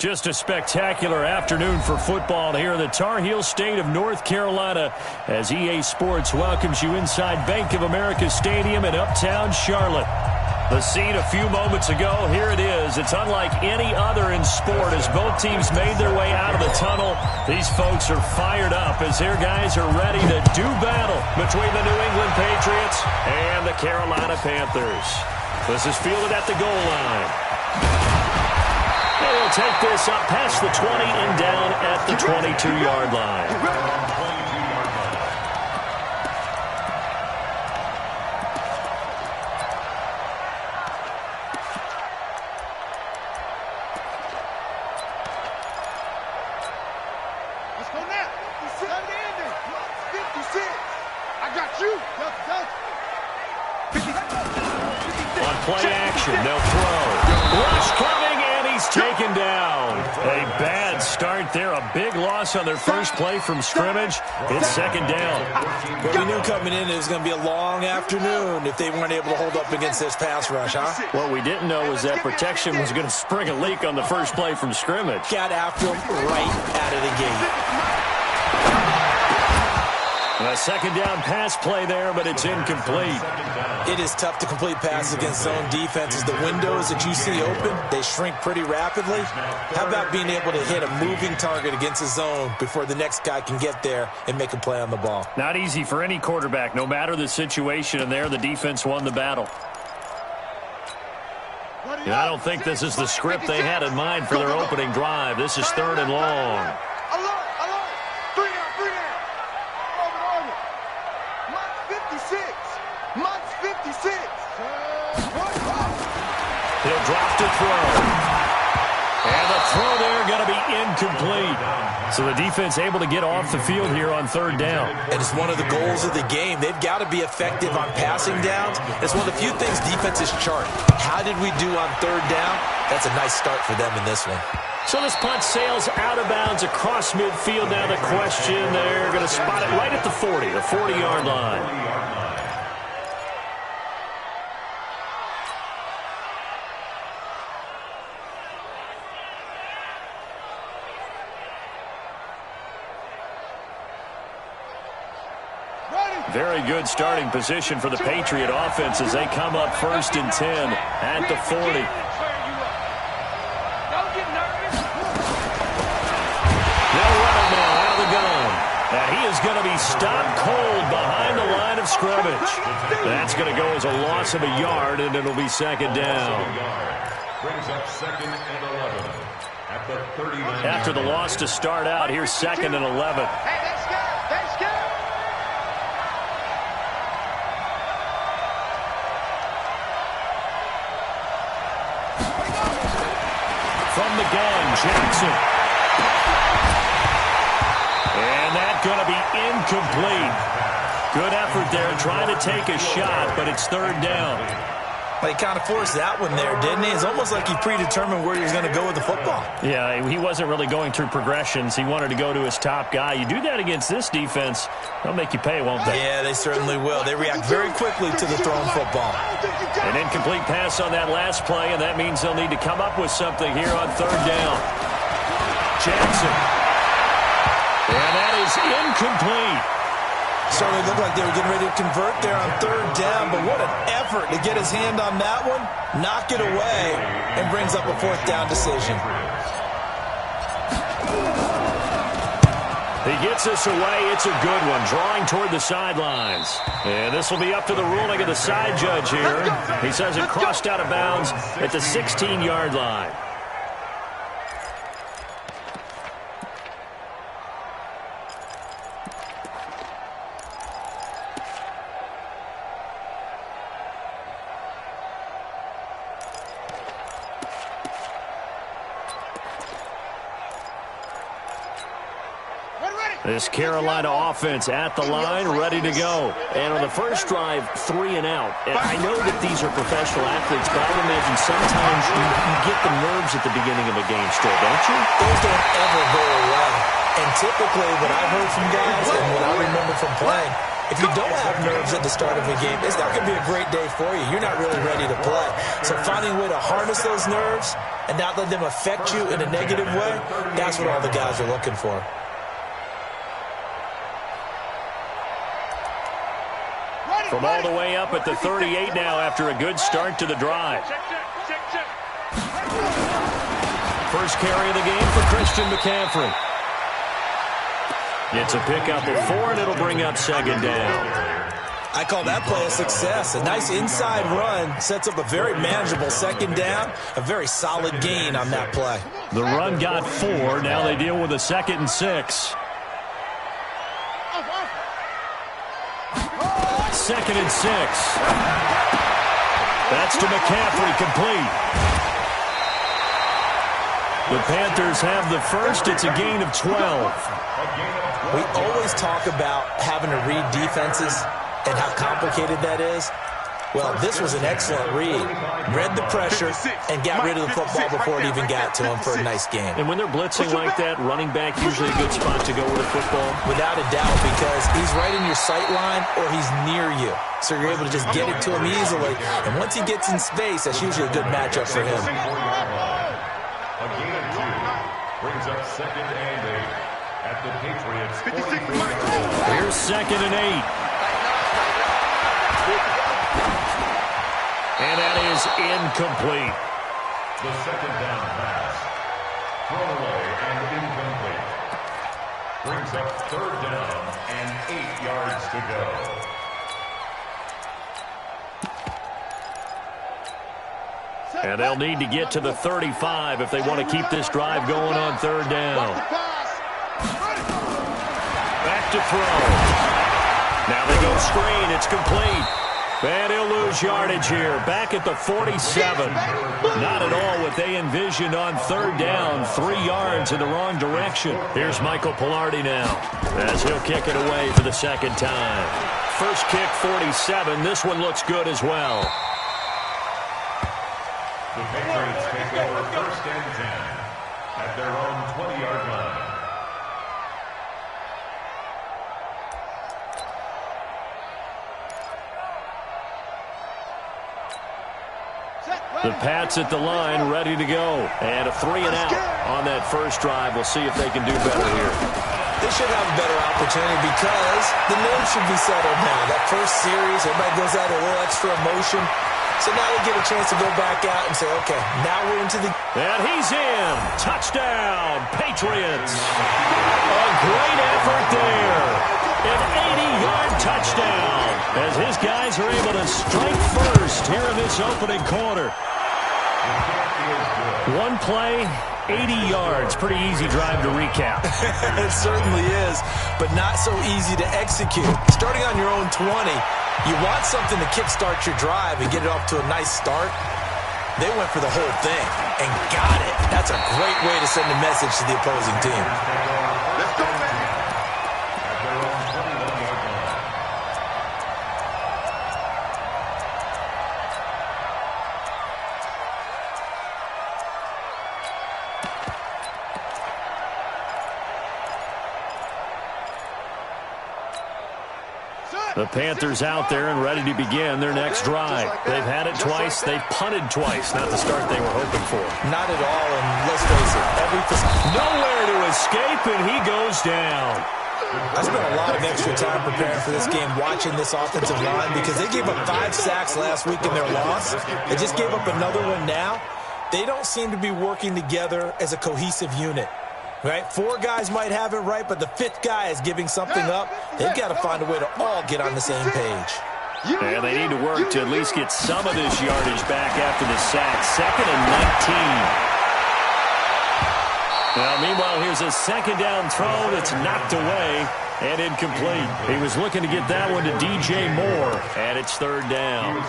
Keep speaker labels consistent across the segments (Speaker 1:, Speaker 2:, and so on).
Speaker 1: Just a spectacular afternoon for football here in the Tar Heel state of North Carolina as EA Sports welcomes you inside Bank of America Stadium in uptown Charlotte. The scene a few moments ago, here it is. It's unlike any other in sport as both teams made their way out of the tunnel. These folks are fired up as their guys are ready to do battle between the New England Patriots and the Carolina Panthers. This is fielded at the goal line. They'll take this up past the 20 and down at the 22-yard line.
Speaker 2: Let's go now. 56. I got you.
Speaker 1: On play action, they'll throw. Rush coming, and he's taken down. A bad start there. A big loss on their first play from scrimmage. It's second down.
Speaker 3: Well, we knew coming in it was going to be a long afternoon if they weren't able to hold up against this pass rush, huh?
Speaker 1: What we didn't know was that protection was going to spring a leak on the first play from scrimmage.
Speaker 3: Got after him right out of the gate.
Speaker 1: A second down pass play there, but it's incomplete.
Speaker 3: It is tough to complete passes against zone defenses. The windows that you see open, they shrink pretty rapidly. How about being able to hit a moving target against a zone before the next guy can get there and make a play on the ball?
Speaker 1: Not easy for any quarterback, no matter the situation, and there the defense won the battle. And I don't think this is the script they had in mind for their opening drive. This is third and long. He'll drop to throw. And the throw there going to be incomplete. So the defense able to get off the field here on third down.
Speaker 3: And it's one of the goals of the game. They've got to be effective on passing downs. It's one of the few things defenses chart. How did we do on third down? That's a nice start for them in this one.
Speaker 1: So this punt sails out of bounds across midfield. Now the question, they're going to spot it right at the 40, the 40-yard line. Very good starting position for the Patriot offense as they come up first and 10 at the 40. They'll run it now out of the gun. And he is going to be stopped cold behind the line of scrimmage. That's going to go as a loss of a yard, and it'll be second down.
Speaker 4: Brings up second and 11 at the 39.
Speaker 1: After the loss to start out, here's second and 11. From the gun, Jackson. And that's going to be incomplete. Good effort there, trying to take a shot, but it's third down.
Speaker 3: Well, he kind of forced that one there, didn't he? It's almost like he predetermined where he was going to go with the football.
Speaker 1: Yeah, he wasn't really going through progressions. He wanted to go to his top guy. You do that against this defense, they'll make you pay, won't they?
Speaker 3: Yeah, they certainly will. They react very quickly to the thrown football.
Speaker 1: An incomplete pass on that last play, and that means they'll need to come up with something here on third down. Jackson. And that is incomplete.
Speaker 3: Certainly looked like they were getting ready to convert there on third down, but what an effort to get his hand on that one, knock it away, and brings up a fourth down decision.
Speaker 1: He gets this away. It's a good one, drawing toward the sidelines. And this will be up to the ruling of the side judge here. He says it crossed out of bounds at the 16-yard line. This Carolina offense at the line, ready to go. And on the first drive, 3 and out. And I know that these are professional athletes, but I would imagine sometimes you get the nerves at the beginning of a game still, don't you?
Speaker 3: Those don't ever go away. And typically what I've heard from guys and what I remember from playing, If you don't have nerves at the start of a game, it's not going to be a great day for you. You're not really ready to play. So finding a way to harness those nerves and not let them affect you in a negative way, that's what all the guys are looking for.
Speaker 1: From all the way up at the 38 now after a good start to the drive. First carry of the game for Christian McCaffrey. It's a pickup of 4, and it'll bring up second down.
Speaker 3: I call that play a success. A nice inside run sets up a very manageable second down, a very solid gain on that play.
Speaker 1: The run got 4. Now they deal with a 2nd and 6. 2nd and 6. That's to McCaffrey, complete. The Panthers have the first. It's a gain of 12.
Speaker 3: We always talk about having to read defenses and how complicated that is. Well, this was an excellent read. Read the pressure and got rid of the football before it even got to him for a nice game.
Speaker 1: And when they're blitzing like that, running back usually a good spot to go with the football?
Speaker 3: Without a doubt, because he's right in your sight line or he's near you. So you're able to just get it to him easily. And once he gets in space, that's usually a good matchup for him.
Speaker 4: A gain of 2 brings up 2nd and 8 at the Patriots.
Speaker 1: Here's 2nd and 8. And that is incomplete.
Speaker 4: The second down pass. Thrown away and incomplete. Brings up 3rd down and 8 yards to go.
Speaker 1: And they'll need to get to the 35 if they want to keep this drive going on 3rd down. Back to throw. Now they go screen. It's complete. And he'll lose yardage here. Back at the 47. Not at all what they envisioned on 3rd down. 3 yards in the wrong direction. Here's Michael Pilardi now as he'll kick it away for the 2nd time. First kick, 47. This one looks good as well.
Speaker 4: The Patriots take over 1st and 10 at their own 20-yard line.
Speaker 1: The Pats at the line, ready to go. And a 3 and out on that first drive. We'll see if they can do better here.
Speaker 3: They should have a better opportunity because the nerves should be settled now. That first series, everybody goes out a little extra emotion. So now they get a chance to go back out and say, okay, now we're into the...
Speaker 1: And he's in. Touchdown, Patriots. A great effort there. An 80-yard touchdown as his guys are able to strike first here in this opening quarter. One play, 80 yards. Pretty easy drive to recap.
Speaker 3: It certainly is, but not so easy to execute. Starting on your own 20, you want something to kickstart your drive and get it off to a nice start. They went for the whole thing and got it. That's a great way to send a message to the opposing team.
Speaker 2: Let's go, man.
Speaker 1: The Panthers out there and ready to begin their next drive. They've had it twice. They've punted twice. Not the start they were hoping for.
Speaker 3: Not at all, and let's face it,
Speaker 1: nowhere to escape, and he goes down.
Speaker 3: I spent a lot of extra time preparing for this game watching this offensive line because they gave up 5 sacks last week in their loss. They just gave up another one now. They don't seem to be working together as a cohesive unit. Right? 4 guys might have it right, but the 5th guy is giving something up. They've got to find a way to all get on the same page.
Speaker 1: And they need to work to at least get some of this yardage back after the sack. 2nd and 19. Now, meanwhile, here's a 2nd down throw that's knocked away and incomplete. He was looking to get that one to DJ Moore, and it's 3rd down.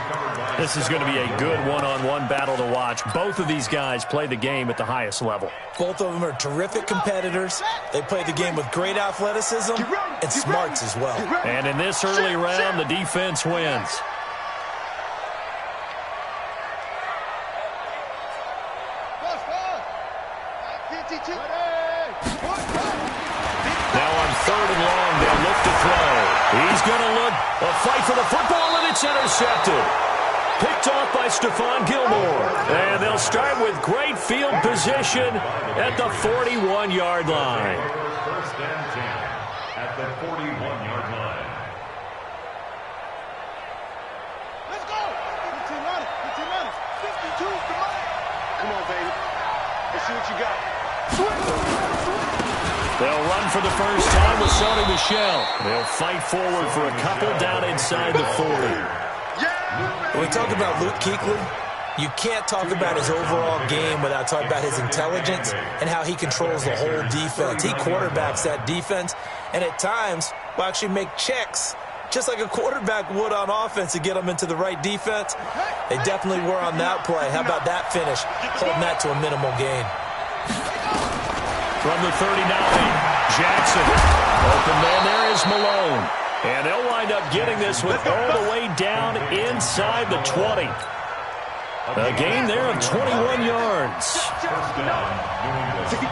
Speaker 1: This is going to be a good one-on-one battle to watch. Both of these guys play the game at the highest level.
Speaker 3: Both of them are terrific competitors. They play the game with great athleticism and smarts as well.
Speaker 1: And in this early round, the defense wins. Now on 3rd and long, they'll look to throw. He's going to look A fight for the football, and it's intercepted. Picked off by Stephon Gilmore. And they'll start with great field position at the 41-yard line.
Speaker 4: First and 10 at the 41-yard line.
Speaker 2: Let's go. 15 on it. 52, come on. Come on, baby. Let's see what you got.
Speaker 1: They'll run for the first time with Sony Michel. They'll fight forward for a couple down inside the 40.
Speaker 3: When we talk about Luke Kuechly, you can't talk about his overall game without talking about his intelligence and how he controls the whole defense. He quarterbacks that defense, and at times will actually make checks, just like a quarterback would on offense to get them into the right defense. They definitely were on that play. How about that finish, holding that to a minimal gain.
Speaker 1: From the 39, Jackson. Open man there is Malone. And they'll wind up getting this one all the way down inside the 20. A gain there of 21 yards.
Speaker 4: First down, New England.
Speaker 2: 65.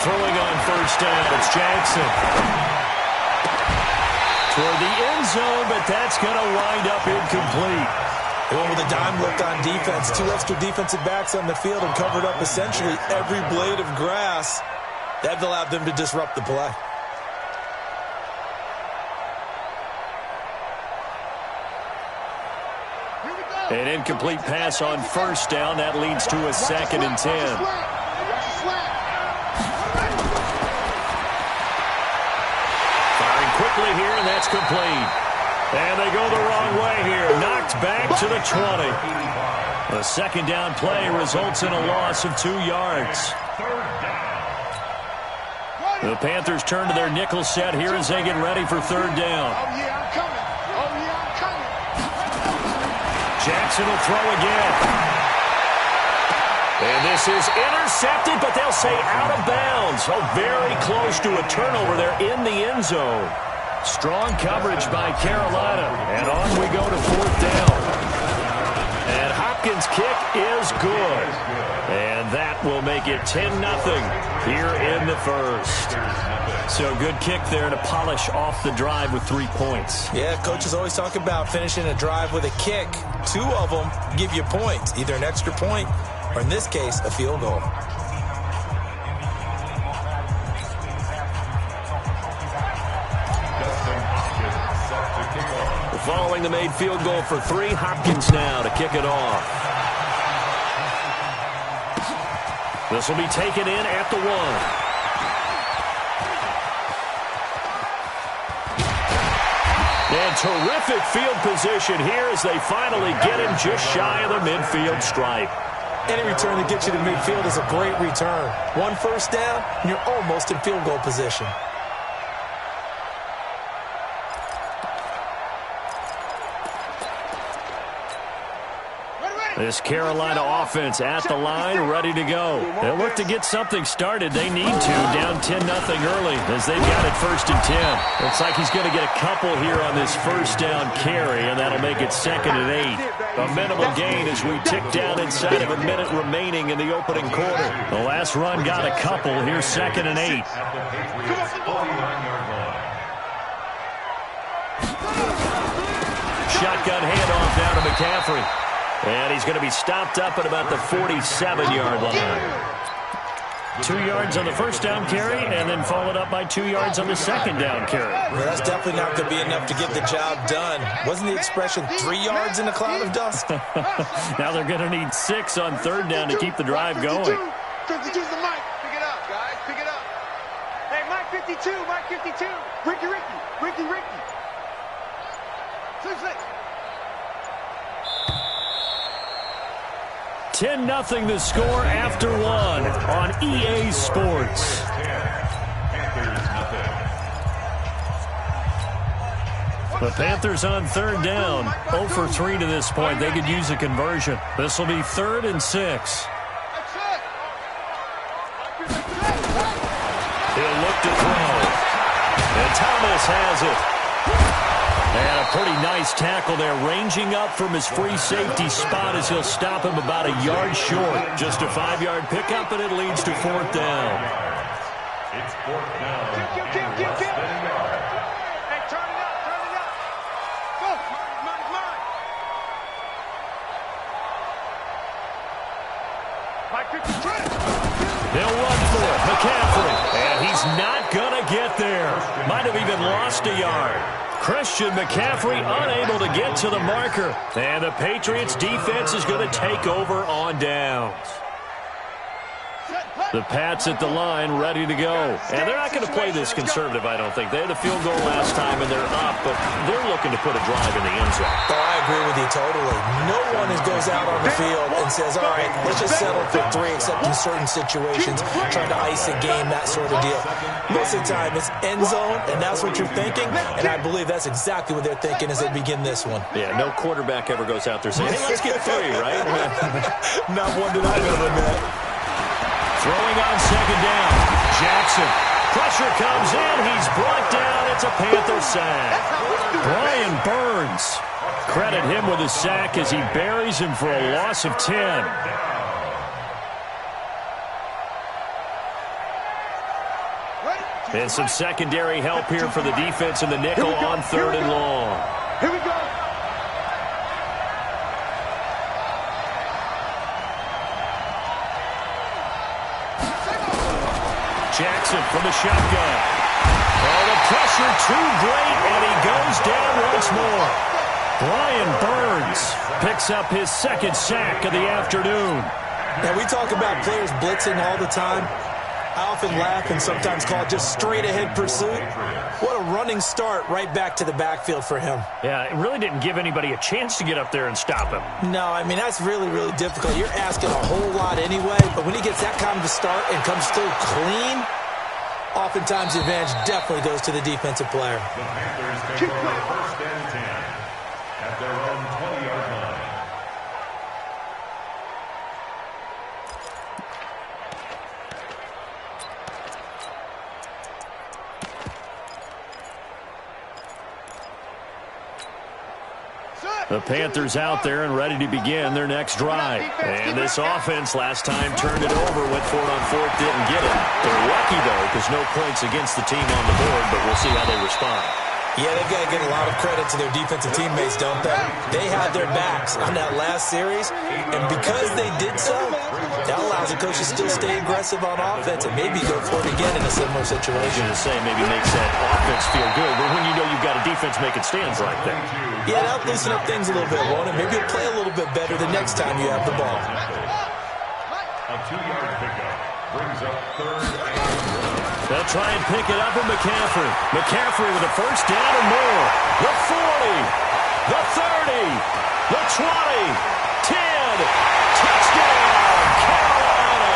Speaker 1: Throwing on first down, it's Jackson. Toward the end zone, but that's going to wind up incomplete.
Speaker 3: They went with a dime look on defense. 2 extra defensive backs on the field and covered up essentially every blade of grass. That allowed them to disrupt the play.
Speaker 1: An incomplete pass on first down. That leads to a 2nd and 10. Firing quickly here, and that's complete. And they go the wrong way here. Knocked back to the 20. The 2nd down play results in a loss of 2 yards. The Panthers turn to their nickel set here as they get ready for 3rd down.
Speaker 2: Oh, yeah, I'm coming.
Speaker 1: Jackson will throw again. And this is intercepted, but they'll say out of bounds. Oh, very close to a turnover there in the end zone. Strong coverage by Carolina. And on we go to 4th down. And Hopkins' kick is good. And that will make it 10-0 here in the first. So good kick there to polish off the drive with 3 points.
Speaker 3: Yeah, coaches always talk about finishing a drive with a kick. 2 of them give you points, either an extra point or, in this case, a field goal.
Speaker 1: Following the made field goal for 3, Hopkins now to kick it off. This will be taken in at the 1. And terrific field position here as they finally get him just shy of the midfield stripe.
Speaker 3: Any return that gets you to midfield is a great return. 1 first down, and you're almost in field goal position.
Speaker 1: This Carolina offense at the line, ready to go. They'll look to get something started. They need to, down 10-0 early as they've got it 1st and 10. Looks like he's going to get a couple here on this first down carry, and that'll make it 2nd and 8. A minimal gain as we tick down inside of a minute remaining in the opening quarter. The last run got a couple. Here's 2nd and 8.
Speaker 4: At the Patriots' 49-yard line.
Speaker 1: Shotgun handoff down to McCaffrey. And he's going to be stopped up at about the 47-yard line. 2 yards on the first down carry, and then followed up by 2 yards on the 2nd down carry.
Speaker 3: Well, that's definitely not going to be enough to get the job done. Wasn't the expression 3 yards in a cloud of dust?
Speaker 1: Now they're going to need 6 on 3rd down to keep the drive going.
Speaker 2: 52's the mic. Pick it up, guys. Pick it up. Hey, Mike 52. Mike 52. Ricky. 6.
Speaker 1: 10-0 the score after 1 on EA Sports. The Panthers on 3rd down. 0 for 3 to this point. They could use a conversion. This will be 3rd and 6. He'll look to throw. And Thomas has it. And a pretty nice tackle there, ranging up from his free safety spot as he'll stop him about a yard short. Just a 5-yard pickup, and it leads to 4th down.
Speaker 4: It's fourth down and less than a yard.
Speaker 2: Hey, turn it up, turn it up. Go, mine. Mike, pick the trip.
Speaker 1: They'll run for it. McCaffrey. And he's not going to get there. Might have even lost a yard. Christian McCaffrey unable to get to the marker. And the Patriots defense is going to take over on downs. The Pats at the line, ready to go. And they're not going to play this conservative, I don't think. They had a field goal last time, and they're up, but they're looking to put a drive in the end zone.
Speaker 3: Oh, I agree with you totally. No one goes out on the field and says, all right, let's just settle for 3, except in certain situations, trying to ice a game, that sort of deal. Most of the time, it's end zone, and that's what you're thinking, and I believe that's exactly what they're thinking as they begin this one.
Speaker 1: Yeah, no quarterback ever goes out there saying, hey, let's get 3, right?
Speaker 3: Not one that I've ever met.
Speaker 1: Throwing on second down. Jackson. Pressure comes in. He's brought down. It's a Panther sack. Brian Burns. Credit him with a sack as he buries him for a loss of 10. And some secondary help here for the defense in the nickel on 3rd and long.
Speaker 2: Here we go.
Speaker 1: Jackson from the shotgun. Oh, the pressure too great, and he goes down once more. Brian Burns picks up his 2nd sack of the afternoon.
Speaker 3: Now, we talk about players blitzing all the time. I often laugh and sometimes call it just straight-ahead pursuit. What a running start right back to the backfield for him.
Speaker 1: Yeah, it really didn't give anybody a chance to get up there and stop him.
Speaker 3: No, I mean, that's really, really difficult. You're asking a whole lot anyway, but when he gets that kind of a start and comes through clean, oftentimes the advantage definitely goes to the defensive player.
Speaker 4: The Panthers take over 1st and 10 at their own 20-yard line.
Speaker 1: The Panthers out there and ready to begin their next drive. And this offense last time turned it over, went for it on 4th, didn't get it. They're lucky, though, because no points against the team on the board, but we'll see how they respond.
Speaker 3: Yeah, they've got to give a lot of credit to their defensive teammates, don't they? They had their backs on that last series, and because they did so, that allows the coach to still stay aggressive on offense and maybe go for it again in a similar situation.
Speaker 1: I was going to say, maybe makes that offense feel good, but when you know you've got a defense making stands like that.
Speaker 3: Yeah, that'll loosen up things a little bit, won't it? Maybe you'll play a little bit better the next time you have the ball.
Speaker 4: A 2-yard pickup brings up 3rd and 1.
Speaker 1: They'll try and pick it up with McCaffrey. McCaffrey with a 1st down and more. The 40, the 30, the 20, 10. Touchdown, Carolina.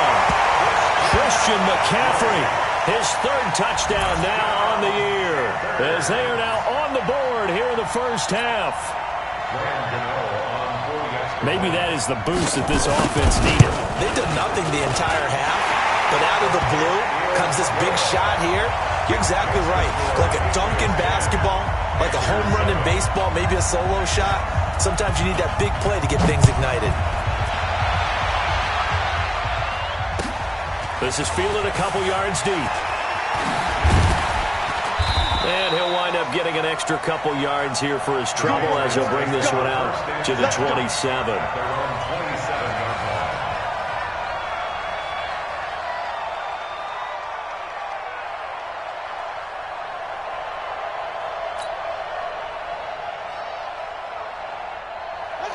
Speaker 1: Christian McCaffrey, his 3rd touchdown now on the year, as they are now on the board here in the first half. Maybe that is the boost that this offense needed.
Speaker 3: They've done nothing the entire half, but out of the blue comes this big shot here. You're exactly right. Like a dunk in basketball, like a home run in baseball, maybe a solo shot. Sometimes you need that big play to get things ignited.
Speaker 1: This is fielded a couple yards deep. And he'll wind up getting an extra couple yards here for his trouble as he'll bring this one out to the 27.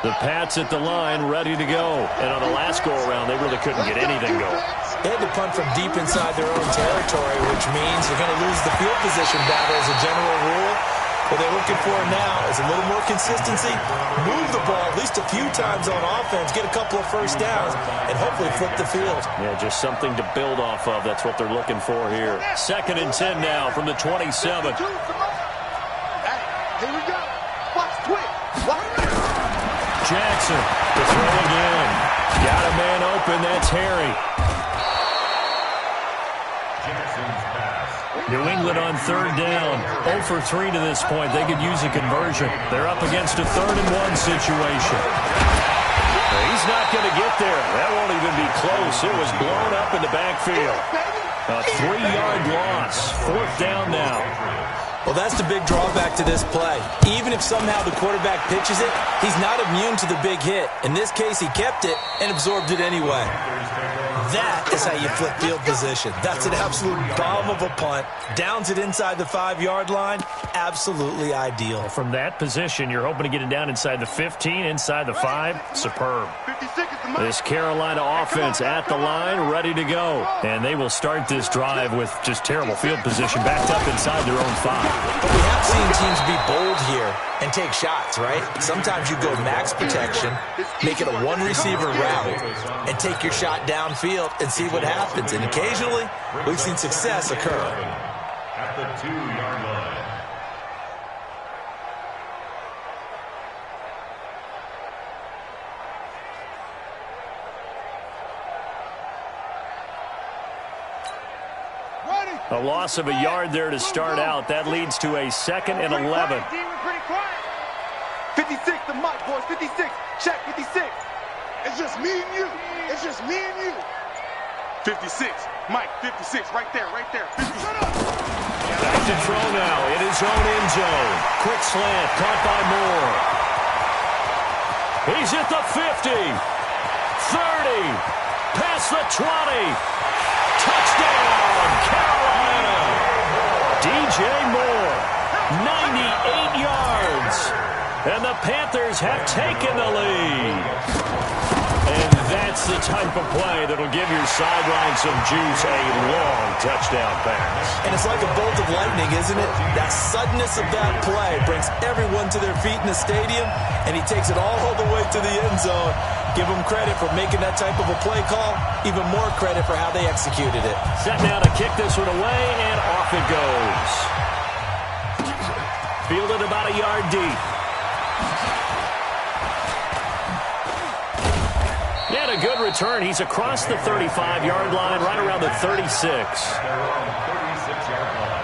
Speaker 1: The Pats at the line, ready to go. And on the last go-around, they really couldn't get anything going.
Speaker 3: They had to punt from deep inside their own territory, which means they're going to lose the field position battle as a general rule. What they're looking for now is a little more consistency, move the ball at least a few times on offense, get a couple of 1st downs, and hopefully flip the field.
Speaker 1: Yeah, just something to build off of. That's what they're looking for here. 2nd and 10 now from the 27.
Speaker 2: Hey, here we go. Watch quick. Watch.
Speaker 1: Jackson to throw again. Got a man open. That's Harry. New England on 3rd down. 0 for 3 to this point. They could use a conversion. They're up against a 3rd and 1 situation. He's not going to get there. That won't even be close. It was blown up in the backfield. A 3-yard loss. 4th down now.
Speaker 3: Well, that's the big drawback to this play. Even if somehow the quarterback pitches it, he's not immune to the big hit. In this case, he kept it and absorbed it anyway. That is how you flip field position. That's an absolute bomb of a punt. Downs it inside the 5-yard line. Absolutely ideal.
Speaker 1: From that position, you're hoping to get it down inside the 15, inside the 5. Superb. This Carolina offense at the line, ready to go. And they will start this drive with just terrible field position, backed up inside their own 5.
Speaker 3: But we have seen teams be bold here and take shots, right? Sometimes you go max protection, make it a one-receiver route, and take your shot downfield and see what happens. And occasionally, we've seen success occur.
Speaker 4: At the 2-yard line.
Speaker 1: A loss of a yard there to start out. That leads to a 2nd and 11.
Speaker 2: 56 to Mike, boys. 56. Check 56. It's just me and you. It's just me and you. 56. Mike, 56. Right there, right there. 50.
Speaker 1: Back to throw now in his own end zone. Quick slant caught by Moore. He's at the 50. 30. Past the 20. Touchdown, Carolina. DJ Moore, 98 yards. And the Panthers have taken the lead. And that's the type of play that'll give your sideline some juice, a long touchdown pass.
Speaker 3: And it's like a bolt of lightning, isn't it? That suddenness of that play brings everyone to their feet in the stadium, and he takes it all the way to the end zone. Give him credit for making that type of a play call. Even more credit for how they executed it.
Speaker 1: Set now to kick this one away, and off it goes. Fielded about a yard deep. And a good return. He's across the 35-yard line, right around the 36.
Speaker 4: They're on the 36-yard line.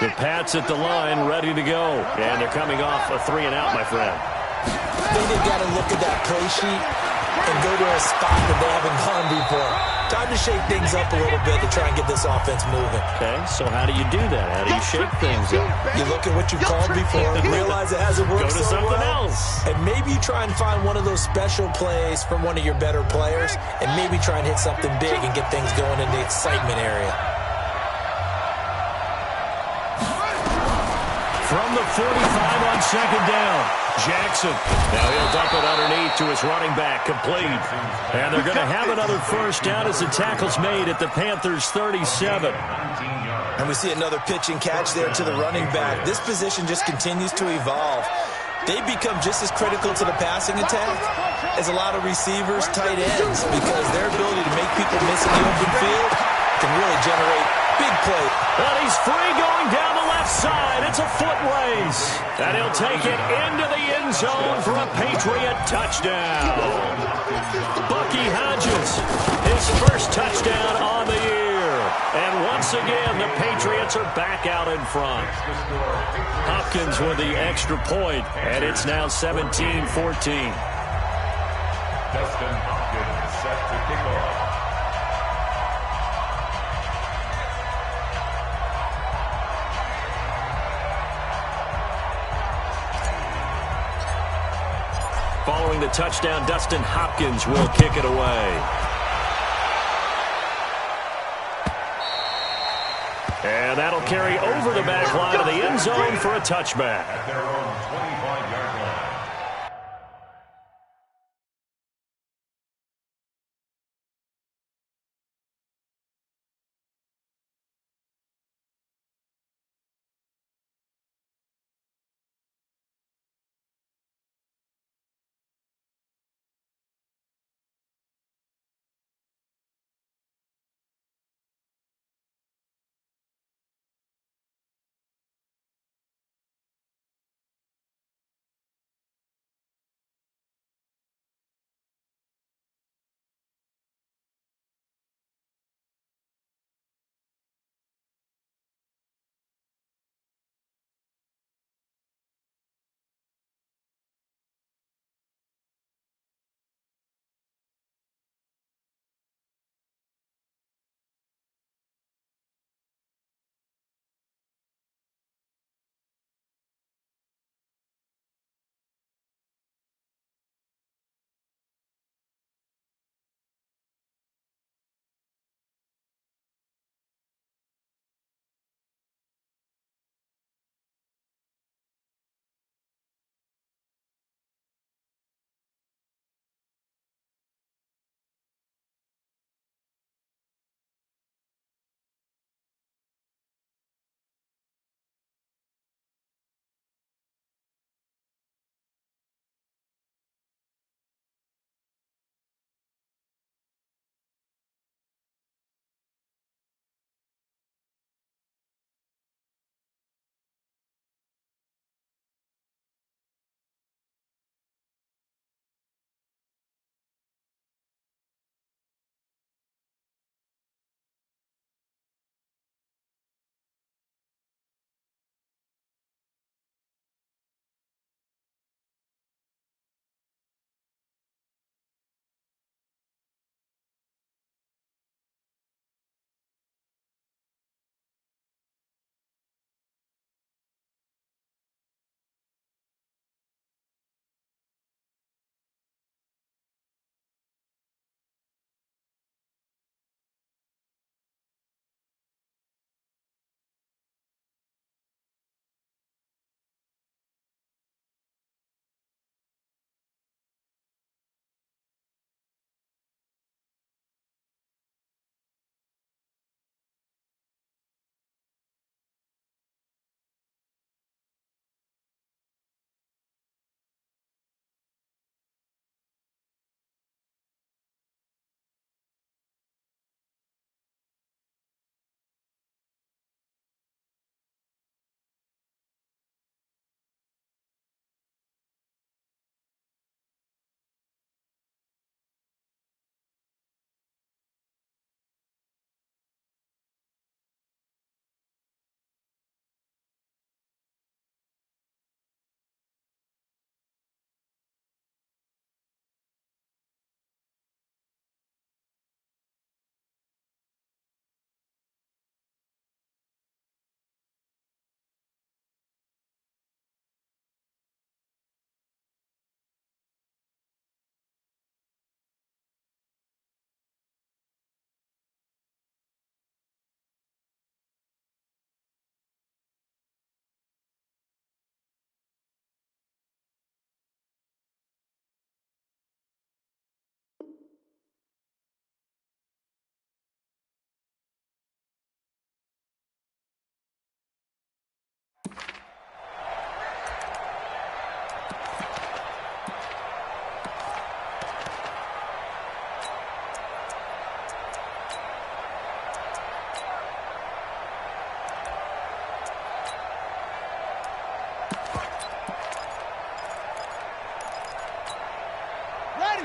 Speaker 1: The Pats at the line, ready to go. And they're coming off a 3-and-out, my friend.
Speaker 3: I think they've got to look at that play sheet and go to a spot that they haven't gone before. Time to shake things up a little bit to try and get this offense moving.
Speaker 1: Okay, so how do you do that? How do you shake things up?
Speaker 3: You look at what you've called before and realize it hasn't worked
Speaker 1: Go to
Speaker 3: so
Speaker 1: something
Speaker 3: well.
Speaker 1: else.
Speaker 3: And maybe you try and find one of those special plays from one of your better players and maybe try and hit something big and get things going in the excitement area.
Speaker 1: From the 45 on 2nd down, Jackson. Now he'll dump it underneath to his running back, complete. And they're going to have another first down as the tackle's made at the Panthers' 37.
Speaker 3: And we see another pitch and catch there to the running back. This position just continues to evolve. They become just as critical to the passing attack as a lot of receivers, tight ends, because their ability to make people miss in the open field can really generate big plays.
Speaker 1: And he's free going down the left side. It's a foot race. And he'll take it into the end zone for a Patriot touchdown. Bucky Hodges, his first touchdown on the year. And once again, the Patriots are back out in front. Hopkins with the extra point, and it's now 17-14.
Speaker 4: Dustin Hopkins set to kick off.
Speaker 1: Following the touchdown, Dustin Hopkins will kick it away. And that'll carry over the back line of the end zone for a touchback.
Speaker 4: At their own 25-yard line.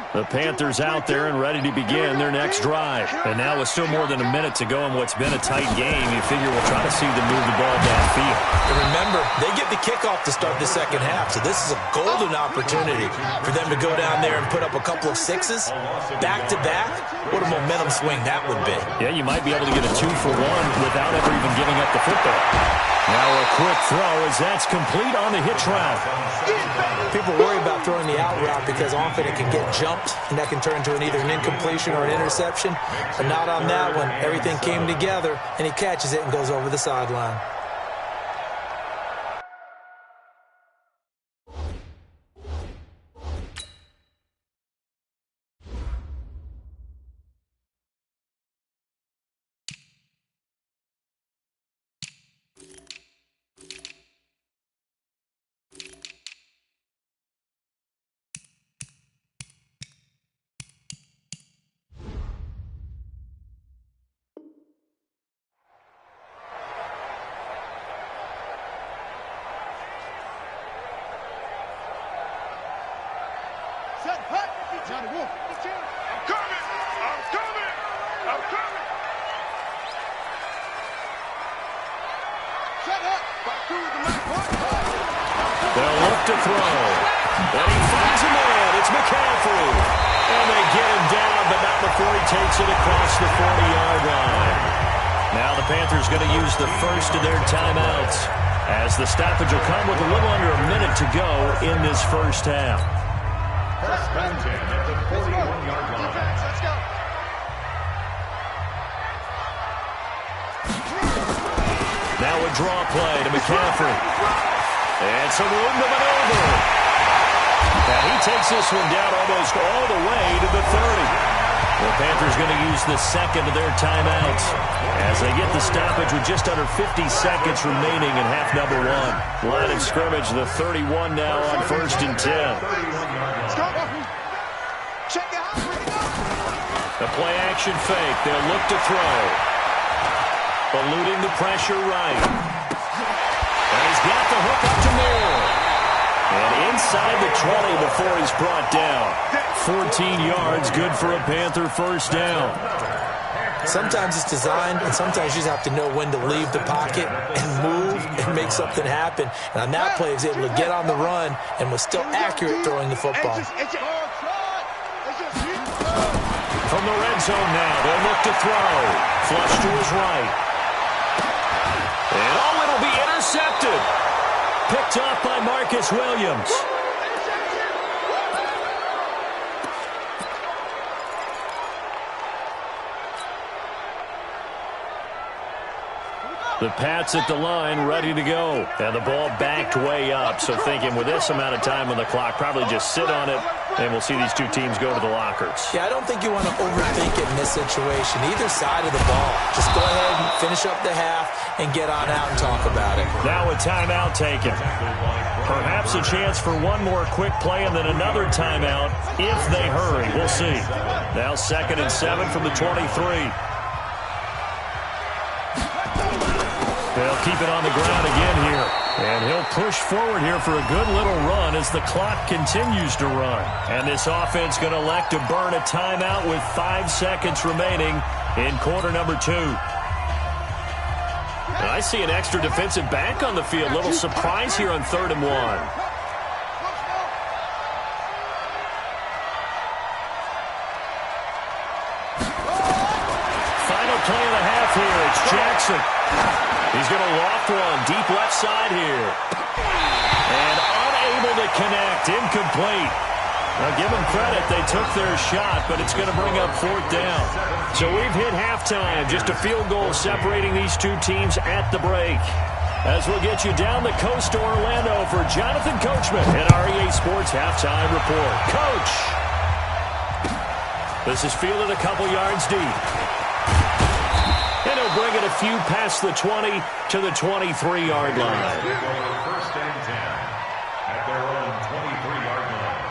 Speaker 1: The Panthers out there and ready to begin their next drive. And now with still more than a minute to go in what's been a tight game, you figure we'll try to see them move the ball downfield.
Speaker 3: And remember, they get the kickoff to start the second half, so this is a golden opportunity for them to go down there and put up a couple of sixes back-to-back. What a momentum swing that would be.
Speaker 1: Yeah, you might be able to get a 2-for-1 without ever even giving up the football. Now a quick throw as that's complete on the hitch route.
Speaker 3: People worry about throwing the out route because often it can get jumped, and that can turn into either an incompletion or an interception. But not on that one. Everything came together, and he catches it and goes over the sideline.
Speaker 1: They'll look to throw. And he finds a man. It's McCaffrey. And they get him down, but not before he takes it across the 40-yard line. Now the Panthers going to use the first of their timeouts, as the stoppage will come with a little under a minute to go in this first half.
Speaker 4: First and 10 at the 41-yard line.
Speaker 2: Let's go.
Speaker 1: Now a draw play to McCaffrey. And some room to maneuver. And he takes this one down almost all the way to the 30. The Panthers going to use the second of their timeouts as they get the stoppage with just under 50 seconds remaining in half number one. Line of scrimmage, the 31 now on 1st and 10. The play action fake. They'll look to throw. Eluding the pressure right. And he's got the hook up to Moore. And inside the 20 before he's brought down. 14 yards, good for a Panther first down.
Speaker 3: Sometimes it's designed, and sometimes you just have to know when to leave the pocket and move and make something happen. And on that play, he was able to get on the run and was still accurate throwing the football.
Speaker 1: From the red zone now, they'll look to throw. Flush to his right. And oh, it'll be intercepted. Picked off by Marcus Williams. The Pats at the line, ready to go. And the ball backed way up. So thinking with this amount of time on the clock, probably just sit on it, and we'll see these two teams go to the lockers.
Speaker 3: Yeah, I don't think you want to overthink it in this situation. Either side of the ball. Just go ahead and finish up the half and get on out and talk about it.
Speaker 1: Now a timeout taken. Perhaps a chance for one more quick play and then another timeout if they hurry. We'll see. Now 2nd and 7 from the 23. They'll keep it on the ground again here. And he'll push forward here for a good little run as the clock continues to run. And this offense going to elect to burn a timeout with 5 seconds remaining in quarter number 2. And I see an extra defensive back on the field. Little surprise here on 3rd and 1. Final play of the half here. It's Jackson. He's going to loft one deep left side here. And unable to connect. Incomplete. Now, give them credit. They took their shot, but it's going to bring up 4th down. So we've hit halftime. Just a field goal separating these two teams at the break. As we'll get you down the coast to Orlando for Jonathan Coachman and our EA Sports Halftime Report. Coach! This is fielded a couple yards deep. And he'll bring it a few past the 20 to the 23-yard line.
Speaker 4: 1st and 10 at their own 23-yard line.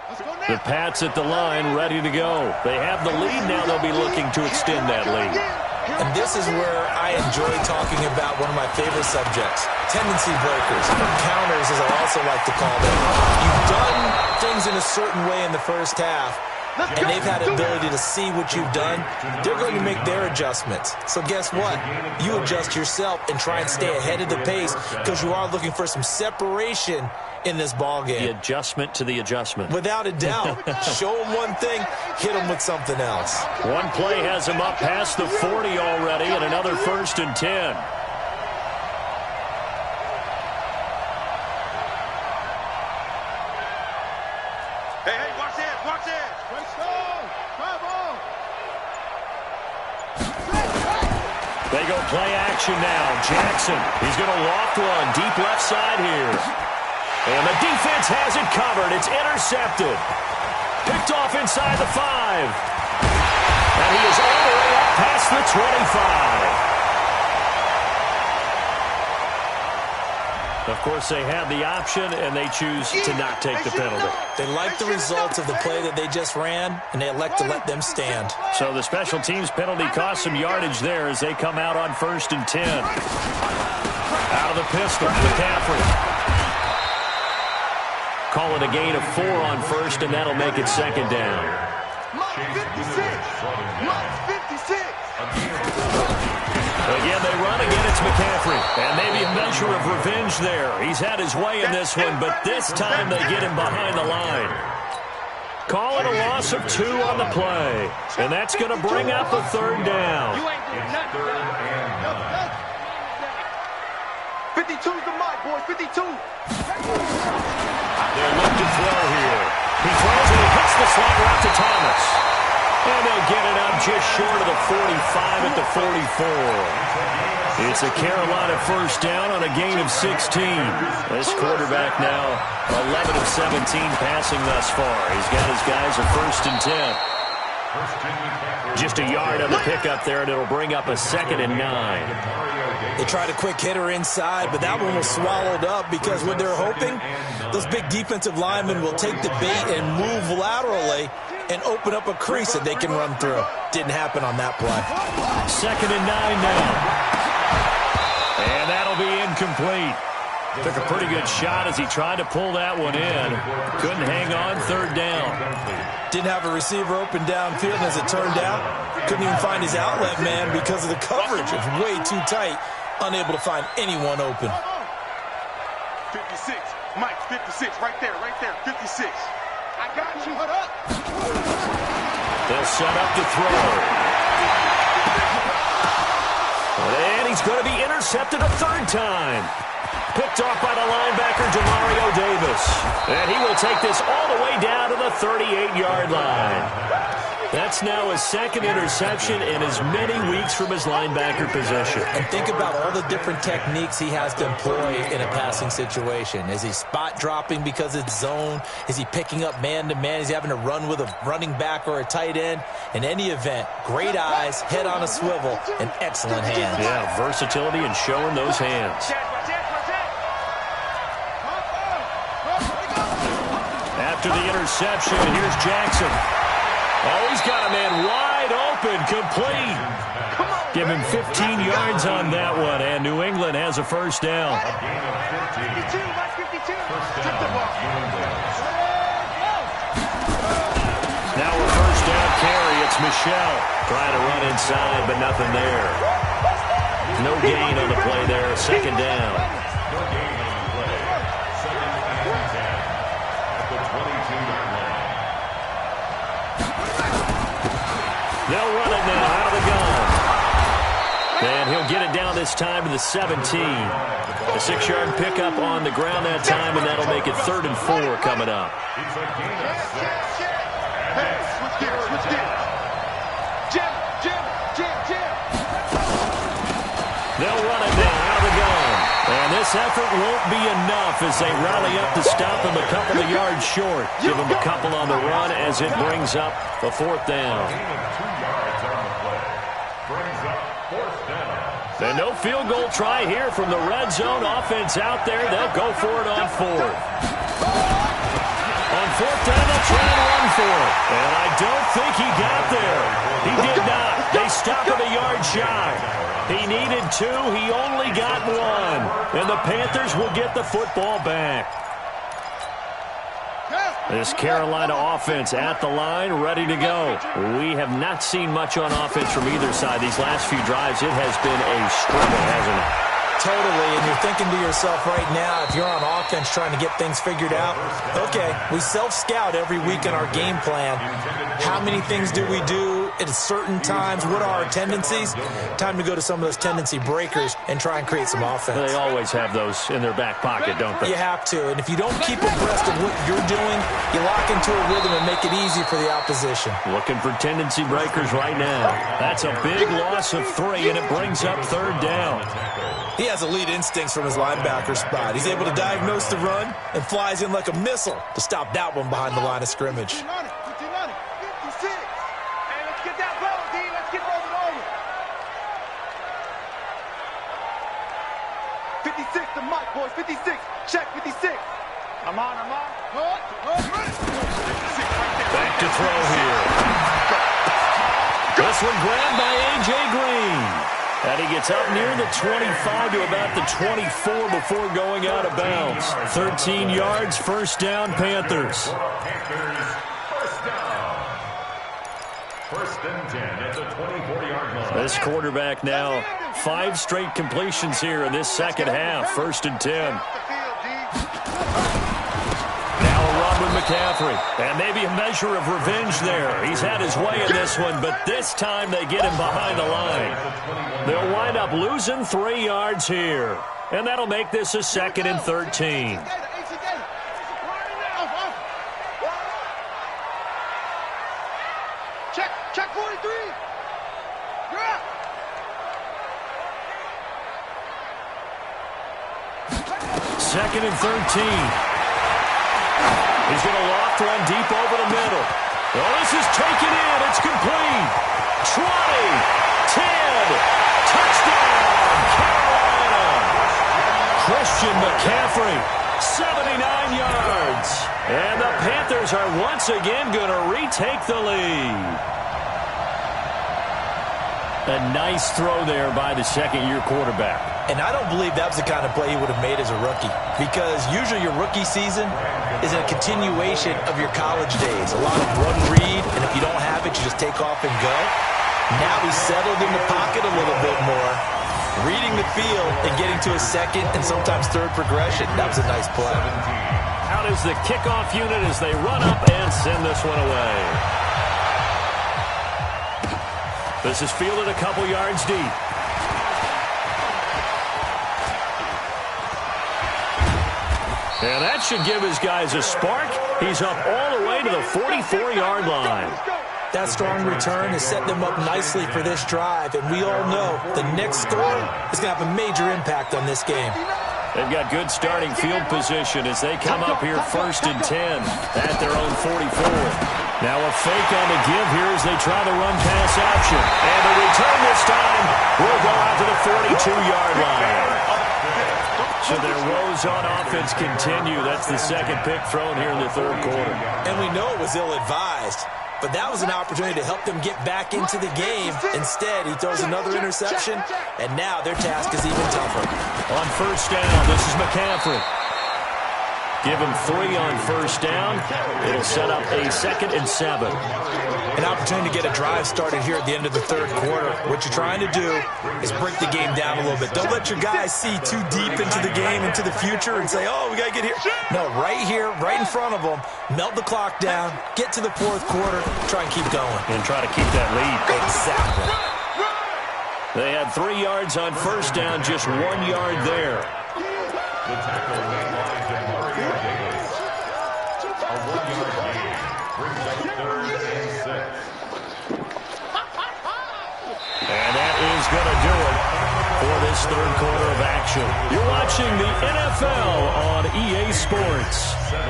Speaker 2: Let's go, Nate!
Speaker 1: The Pats at the line, ready to go. They have the lead now. They'll be looking to extend that lead.
Speaker 3: And this is where I enjoy talking about one of my favorite subjects, tendency breakers, or counters as I also like to call them. You've done things in a certain way in the first half, and they've had the ability to see what you've done. They're going to make their adjustments. So guess what? You adjust yourself and try and stay ahead of the pace because you are looking for some separation in this ball game.
Speaker 1: The adjustment to the adjustment.
Speaker 3: Without a doubt. Show them one thing, hit them with something else.
Speaker 1: One play has him up past the 40 already, and another 1st and 10.
Speaker 2: Hey, watch that, watch that.
Speaker 1: They go play action now. Jackson, he's going to loft one deep left side here. And the defense has it covered. It's intercepted. Picked off inside the 5. And he is all the way up past the 25. Of course, they have the option, and they choose to not take the penalty.
Speaker 3: They like the results of the play that they just ran, and they elect to let them stand.
Speaker 1: So the special teams penalty cost some yardage there as they come out on 1st and 10. Out of the pistol, McCaffrey. Call it a gain of 4 on 1st, and that'll make it 2nd down.
Speaker 2: Mark 56. Mark 56.
Speaker 1: Again, they run again. It's McCaffrey. And maybe a measure of revenge there. He's had his way in this one, but this time they get him behind the line. Call it a loss of 2 on the play. And that's going to bring up a 3rd down.
Speaker 2: 52's the mark, boys. 52.
Speaker 1: They'll look to throw here. He throws and he hits the slot route to Thomas. And they'll get it up just short of the 45 at the 44. It's a Carolina 1st down on a gain of 16. This quarterback now 11 of 17 passing thus far. He's got his guys a 1st and 10. Just a yard on the pickup there, and it'll bring up a 2nd and 9.
Speaker 3: They tried a quick hitter inside, but that one was swallowed up because what they're hoping, those big defensive linemen will take the bait and move laterally and open up a crease that they can run through. Didn't happen on that play.
Speaker 1: 2nd and 9 now. And that'll be incomplete. Took a pretty good shot as he tried to pull that one in. Couldn't hang on. 3rd down.
Speaker 3: Didn't have a receiver open downfield, and as it turned out, couldn't even find his outlet man because of the coverage. It was way too tight. Unable to find anyone open.
Speaker 2: 56. Mike, 56. Right there, 56. I got you. Put up.
Speaker 1: They'll set up to throw. And he's going to be intercepted a 3rd time. Picked off by the linebacker, Demario Davis. And he will take this all the way down to the 38-yard line. That's now his 2nd interception in as many weeks from his linebacker position.
Speaker 3: And think about all the different techniques he has to employ in a passing situation. Is he spot dropping because it's zone? Is he picking up man-to-man? Is he having to run with a running back or a tight end? In any event, great eyes, head on a swivel, and excellent hands.
Speaker 1: Yeah, versatility and showing those hands. After the interception, here's Jackson. Oh, he's got a man wide open, complete. Give him 15 yards on that one, and New England has a 1st down.
Speaker 2: 52.
Speaker 1: Now a 1st down carry. It's Michelle trying to run inside, but nothing there. No gain on the play there. 2nd down. They'll run it now out of the gun. And he'll get it down this time to the 17. A 6-yard pickup on the ground that time, and that'll make it 3rd and 4 coming up. They'll run it now out of the gun. And this effort won't be enough as they rally up to stop him a couple of yards short. Give him a couple on the run as it brings up the 4th down. And no field goal try here from the red zone offense out there. They'll go for it on 4th. On fourth down, they'll try and run for it. And I don't think he got there. He did not. They stop him a yard shy. He needed 2. He only got 1. And the Panthers will get the football back. This Carolina offense at the line, ready to go. We have not seen much on offense from either side. These last few drives, it has been a struggle, hasn't it?
Speaker 3: Totally, and you're thinking to yourself right now, if you're on offense trying to get things figured out, okay, we self-scout every week in our game plan. How many things do we do at certain times? What are our tendencies? Time to go to some of those tendency breakers and try and create some offense.
Speaker 1: They always have those in their back pocket, don't they?
Speaker 3: You have to, and if you don't keep abreast of what you're doing, you lock into a rhythm and make it easy for the opposition.
Speaker 1: Looking for tendency breakers right now. That's a big loss of 3, and it brings up third down.
Speaker 3: He has elite instincts from his linebacker spot. He's able to diagnose the run and flies in like a missile to stop that one behind the line of scrimmage.
Speaker 2: 56. Hey, let's get that ball, D. Let's get rolling over. 56 to Mike, boys. 56. Check 56. I'm on.
Speaker 1: Back to throw here. This one grabbed by A.J. Green. And he gets up near the 25 to about the 24 before going out of bounds. 13 yards, first down, Panthers.
Speaker 4: First and 10 at the 24-yard line.
Speaker 1: This quarterback now, 5 straight completions here in this second half. First and 10. Now a run with McCaffrey. And maybe a measure of revenge there. He's had his way in this one, but this time they get him behind the line. They'll wind up losing 3 yards here. And that'll make this a 2nd and 13.
Speaker 2: Check 43. Yeah.
Speaker 1: 2nd and 13. He's going to loft one deep over the middle. Oh, this is taken in. It's complete. 20, 10, touchdown, Carolina. Christian McCaffrey, 79 yards. And the Panthers are once again going to retake the lead. A nice throw there by the second-year quarterback.
Speaker 3: And I don't believe that was the kind of play he would have made as a rookie, because usually your rookie season is a continuation of your college days. A lot of run read, and if you don't have it, you just take off and go. Now he's settled in the pocket a little bit more, reading the field and getting to a second and sometimes third progression. That was a nice play.
Speaker 1: Out is the kickoff unit as they run up and send this one away. This is fielded a couple yards deep. And that should give his guys a spark. He's up all the way to the 44-yard line.
Speaker 3: That strong return has set them up nicely for this drive, and we all know the next score is going to have a major impact on this game.
Speaker 1: They've got good starting field position as they come up here 1st and 10 at their own 44. Now a fake on the give here as they try the run-pass option. And the return this time will go out to the 42-yard line. So their woes on offense continue. That's the second pick thrown here in the third quarter.
Speaker 3: And we know it was ill-advised, but that was an opportunity to help them get back into the game. Instead, he throws another interception, and now their task is even tougher.
Speaker 1: On first down, this is McCaffrey. Give him 3 on first down. It'll set up a 2nd and 7.
Speaker 3: An opportunity to get a drive started here at the end of the third quarter. What you're trying to do is break the game down a little bit. Don't let your guys see too deep into the game, into the future, and say, oh, we got to get here. No, right here, right in front of them, melt the clock down, get to the fourth quarter, try and keep going.
Speaker 1: And try to keep that lead.
Speaker 3: Exactly.
Speaker 1: They had 3 yards on first down, just 1 yard there.
Speaker 4: The tackle made by Marley. A 1-yard gain brings up 3rd and 6.
Speaker 1: And that is going to do it for this third quarter of action. You're watching the NFL on EA Sports.
Speaker 4: 17.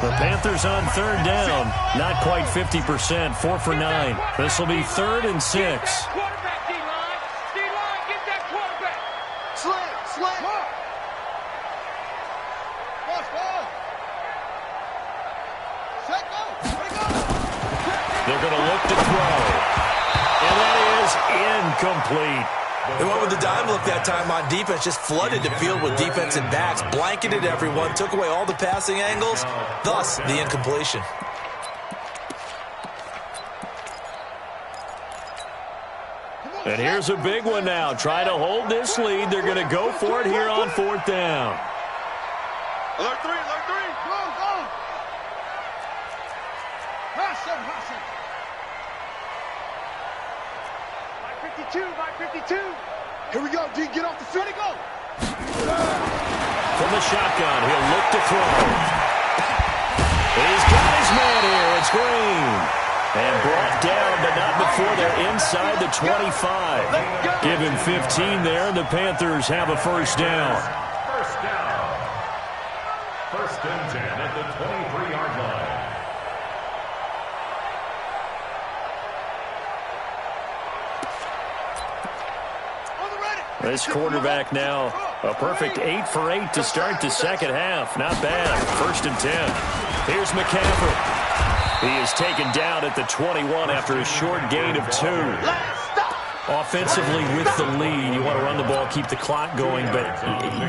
Speaker 1: The Panthers on third down, not quite 50%, 4 for 9. This will be 3rd and 6.
Speaker 2: Quarterback, D-line. D-line, get that quarterback.
Speaker 1: to throw. And that is incomplete.
Speaker 3: They went with the dime look that time on defense, just flooded the field with defensive backs, blanketed everyone, took away all the passing angles, thus the incompletion.
Speaker 1: And here's a big one now. Try to hold this lead. They're going to go for it here on 4th down.
Speaker 2: Alert 3, alert 3. Go, go. Pass him. 552. Here we go, D. Get off the field. Let it go.
Speaker 1: From the shotgun, he'll look to throw. He's got his man here. It's Green. And brought down, but not before they're inside the 25. Give him 15 there, and the Panthers have a first down.
Speaker 4: First down. 1st and 10 at the 23-yard line.
Speaker 1: This quarterback now, a perfect 8 for 8 to start the second half. Not bad. 1st and 10. Here's McCaffrey. He is taken down at the 21 after a short gain of 2. Offensively with the lead, you want to run the ball, keep the clock going, but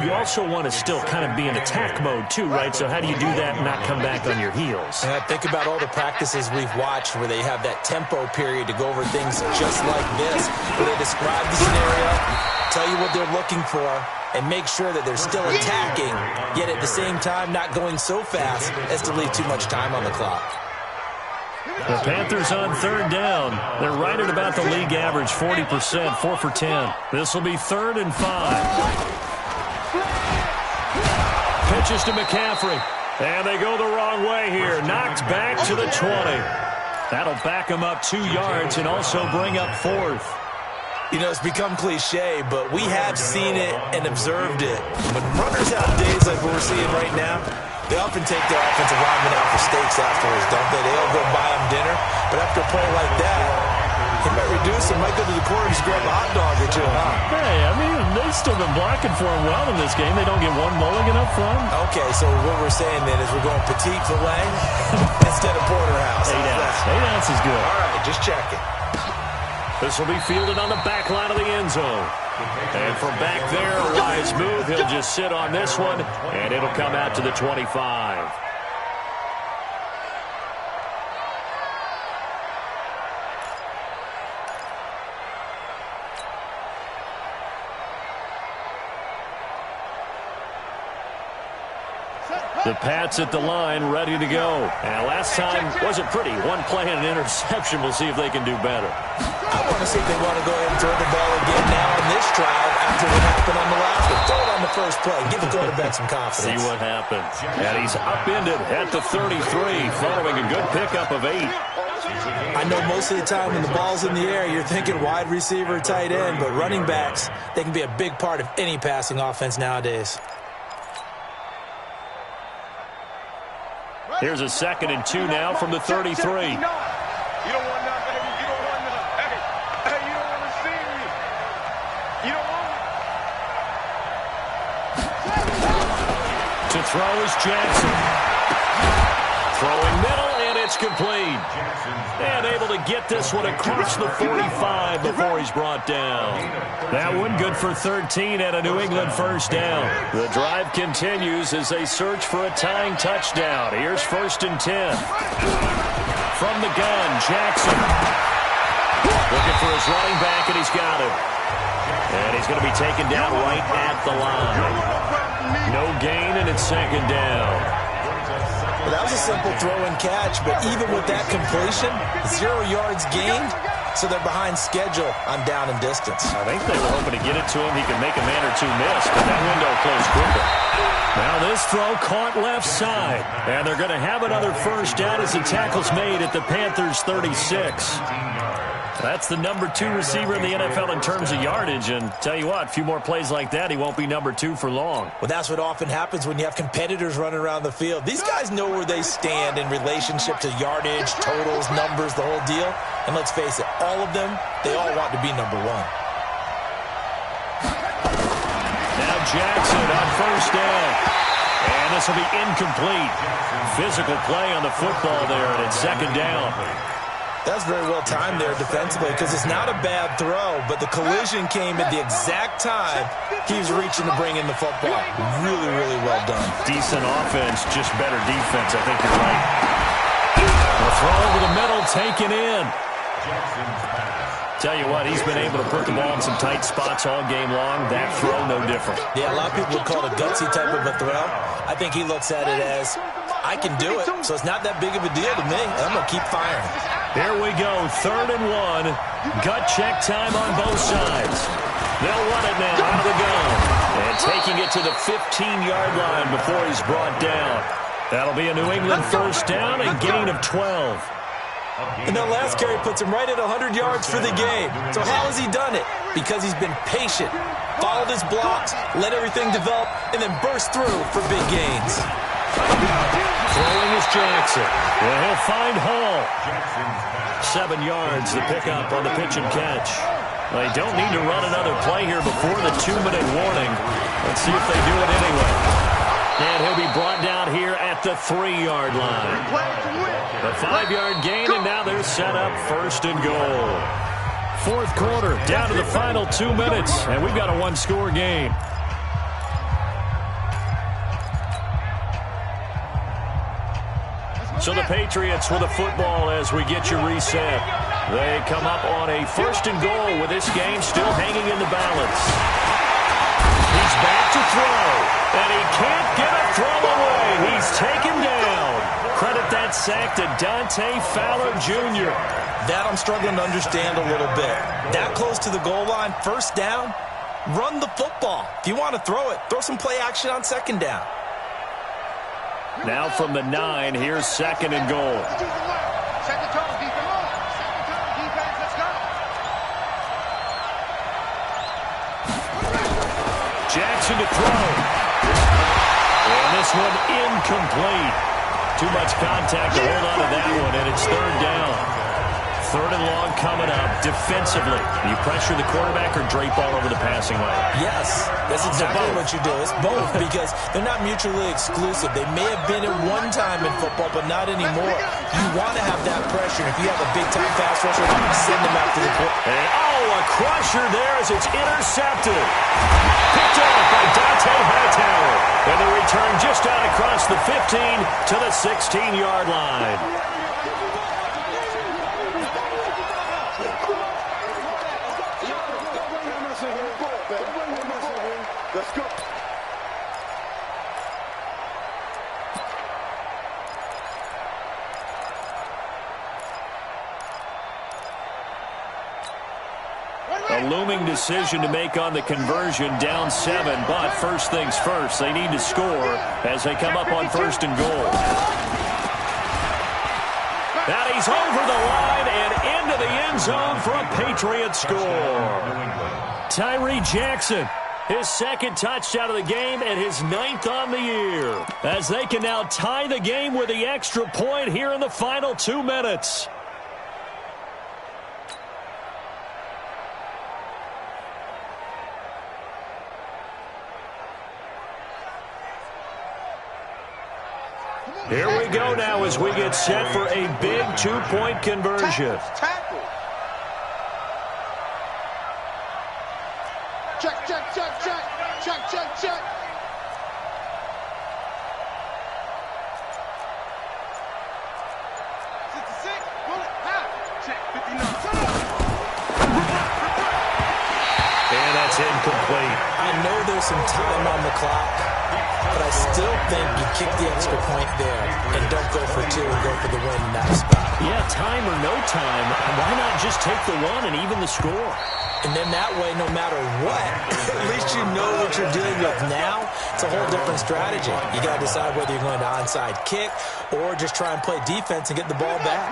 Speaker 1: you also want to still kind of be in attack mode too, right? So how do you do that and not come back on your heels?
Speaker 3: And I think about all the practices we've watched where they have that tempo period to go over things just like this, where they describe the scenario, tell you what they're looking for, and make sure that they're still attacking, yet at the same time not going so fast as to leave too much time on the clock.
Speaker 1: The Panthers on 3rd down. They're right at about the league average, 40%, 4 for 10. This will be 3rd and 5. Pitches to McCaffrey. And they go the wrong way here. Knocked back to the 20. That'll back him up 2 yards and also bring up 4th.
Speaker 3: You know, it's become cliche, but we have seen it and observed it. When runners have days like we're seeing right now, they often take their offensive linemen out for steaks afterwards, don't they? They all go buy them dinner. But after a play like that, he might reduce and might go to the corner and just grab a hot dog or two, huh?
Speaker 1: Hey, I mean, they've still been blocking for him well in this game. They don't get one mulligan up front.
Speaker 3: Okay, so what we're saying then is we're going petite filet instead of porterhouse.
Speaker 1: 8 ounce. 8 ounce is good.
Speaker 3: All right, just checking.
Speaker 1: This will be fielded on the back line of the end zone. And from back there, a wise move. He'll just sit on this one, and it'll come out to the 25. The Pats at the line, ready to go. And last time wasn't pretty. One play and an interception. We'll see if they can do better.
Speaker 3: I want to see if they want to go ahead and throw the ball again now on this drive after what happened on the last one. Throw it on the first play. Give the quarterback some confidence.
Speaker 1: See what happens. And he's upended at the 33, following a good pickup of 8.
Speaker 3: I know most of the time when the ball's in the air, you're thinking wide receiver, tight end, but running backs, they can be a big part of any passing offense nowadays.
Speaker 1: Here's a 2nd and 2 now from the 33.
Speaker 2: You don't want nothing. You don't want nothing. Hey, you don't want to see me. You don't want it.
Speaker 1: To throw is Jackson. Throwing middle, and it's complete. And able to get this one across the 45 before he's brought down. That one good for 13 and a New England first down. The drive continues as they search for a tying touchdown. Here's 1st and 10. From the gun, Jackson. Looking for his running back, and he's got him. And he's going to be taken down right at the line. No gain, and it's 2nd down.
Speaker 3: Well, that was a simple throw and catch, but even with that completion, 0 yards gained, so they're behind schedule on down and distance.
Speaker 1: I think they were hoping to get it to him. He could make a man or two miss, but that window closed quicker. Now this throw caught left side, and they're going to have another first down as the tackle's made at the Panthers' 36. That's the number 2 receiver in the NFL in terms of yardage, and tell you what, a few more plays like that, he won't be number 2 for long.
Speaker 3: Well, that's what often happens when you have competitors running around the field. These guys know where they stand in relationship to yardage, totals, numbers, the whole deal. And let's face it, all of them, they all want to be number 1.
Speaker 1: Now Jackson on first down. And this will be incomplete. Physical play on the football there, and it's 2nd down.
Speaker 3: That's very well timed there defensively because it's not a bad throw, but the collision came at the exact time he was reaching to bring in the football. Really, really well done.
Speaker 1: Decent offense, just better defense. I think you're right. The throw over the middle, taken in. Tell you what, he's been able to put the ball in some tight spots all game long. That throw, no different.
Speaker 3: Yeah, a lot of people would call it a gutsy type of a throw. I think he looks at it as, I can do it, so it's not that big of a deal to me. I'm going to keep firing.
Speaker 1: Here we go, 3rd and 1. Gut check time on both sides. They'll run it now out of the gun. And taking it to the 15-yard line before he's brought down. That'll be a New England first down, a gain of 12.
Speaker 3: And that last carry puts him right at 100 yards for the game. So how has he done it? Because he's been patient, followed his blocks, let everything develop, and then burst through for big gains.
Speaker 1: Throwing is Jackson. Well, he'll find Hall. 7 yards, the pickup on the pitch and catch. They don't need to run another play here before the 2-minute warning. Let's see if they do it anyway. And he'll be brought down here at the 3-yard line. The 5-yard gain, and now they're set up 1st and goal. 4th quarter, down to the final 2 minutes, and we've got a 1-score game. So the Patriots with the football as we get you reset. They come up on a 1st and goal with this game still hanging in the balance. He's back to throw, and he can't get a throw away. He's taken down. Credit that sack to Dante Fowler Jr.
Speaker 3: That I'm struggling to understand a little bit. That close to the goal line, 1st down, run the football. If you want to throw it, throw some play action on 2nd down.
Speaker 1: Now from the 9, here's 2nd and goal. Jackson to throw. And this one incomplete. Too much contact to hold on to that one, and it's 3rd down. 3rd and long coming up. Defensively, you pressure the quarterback or drape all over the passing lane?
Speaker 3: Yes, that's exactly what you do. It's both because they're not mutually exclusive. They may have been at one time in football, but not anymore. You want to have that pressure. If you have a big-time pass rusher, send them after the quarterback.
Speaker 1: A crusher there as it's intercepted. Picked off by Dante Hightower. And the return just out across the 15 to the 16-yard line.
Speaker 2: Let's go.
Speaker 1: A looming decision to make on the conversion, down 7, but first things first, they need to score as they come up on 1st and goal. Now he's over the line and into the end zone for a Patriot score. Tyree Jackson, his 2nd touchdown of the game and his 9th on the year, as they can now tie the game with the extra point here in the final 2 minutes. Here we go now as we get set for a big 2-point conversion.
Speaker 2: Tackle. Check, check, check, check. Check, check, check.
Speaker 1: And that's incomplete.
Speaker 3: I know there's some time on the clock, but I still think you kick the extra point there and don't go for 2 and go for the win in that spot.
Speaker 1: Yeah, time or no time, why not just take the 1 and even the score?
Speaker 3: And then that way, no matter what, at least you know what you're dealing with now. It's a whole different strategy. You got to decide whether you're going to onside kick or just try and play defense and get the ball back.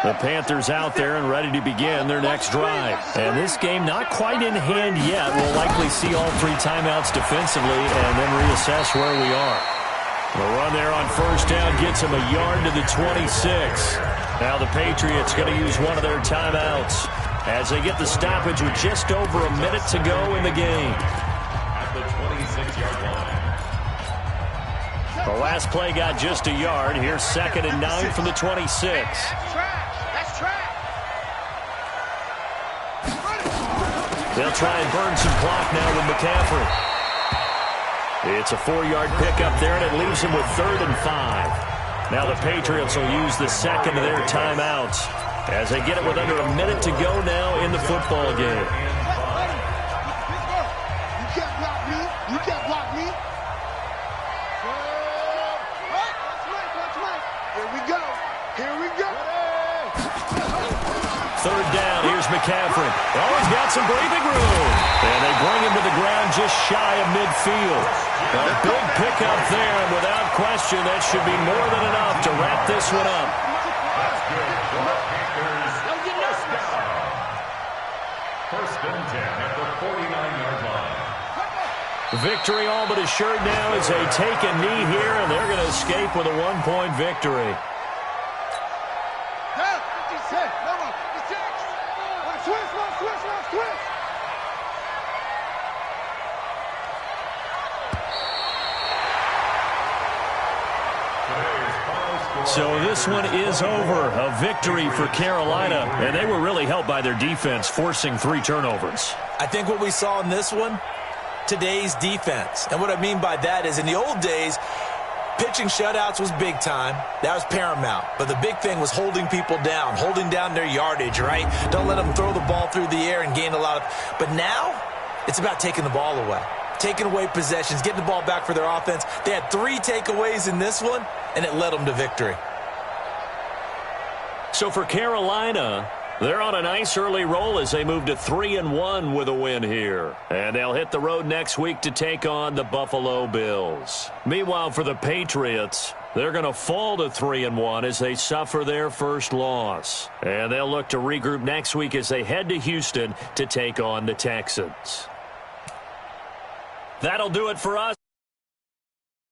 Speaker 1: The Panthers out there and ready to begin their next drive. And this game not quite in hand yet. We'll likely see all 3 timeouts defensively and then reassess where we are. The run there on 1st down gets them a yard to the 26. Now the Patriots going to use one of their timeouts as they get the stoppage with just over a minute to go in the game.
Speaker 4: At the 26-yard line.
Speaker 1: The last play got just a yard. Here's 2nd and 9 from the 26.
Speaker 2: That's trash. That's
Speaker 1: They'll try and burn some clock now with McCaffrey. It's a 4-yard pickup there, and it leaves him with 3rd and 5. Now the Patriots will use the second of their timeouts as they get it with under a minute to go now in the football game.
Speaker 2: You can't block me. You can't block me. Here we go. Here we go.
Speaker 1: 3rd down. Here's McCaffrey. Oh, he's got some breathing room. And they bring him to the ground just shy of midfield. A big pickup there, and without question, that should be more than enough to wrap this one up.
Speaker 4: That's good for the Panthers. First and 10 at the 49-yard line.
Speaker 1: Victory all but assured now as they take a knee here, and they're going to escape with a 1-point victory. So this one is over. A victory for Carolina, and they were really helped by their defense, forcing 3 turnovers.
Speaker 3: I think what we saw in this one, today's defense. And what I mean by that is in the old days, pitching shutouts was big time. That was paramount. But the big thing was holding people down, holding down their yardage, right? Don't let them throw the ball through the air and gain a lot of... But now, it's about taking the ball away. Taking away possessions, getting the ball back for their offense. They had 3 takeaways in this one, and it led them to victory.
Speaker 1: So for Carolina, they're on a nice early roll as they move to 3-1 with a win here. And they'll hit the road next week to take on the Buffalo Bills. Meanwhile, for the Patriots, they're going to fall to 3-1 as they suffer their first loss. And they'll look to regroup next week as they head to Houston to take on the Texans. That'll do it for us.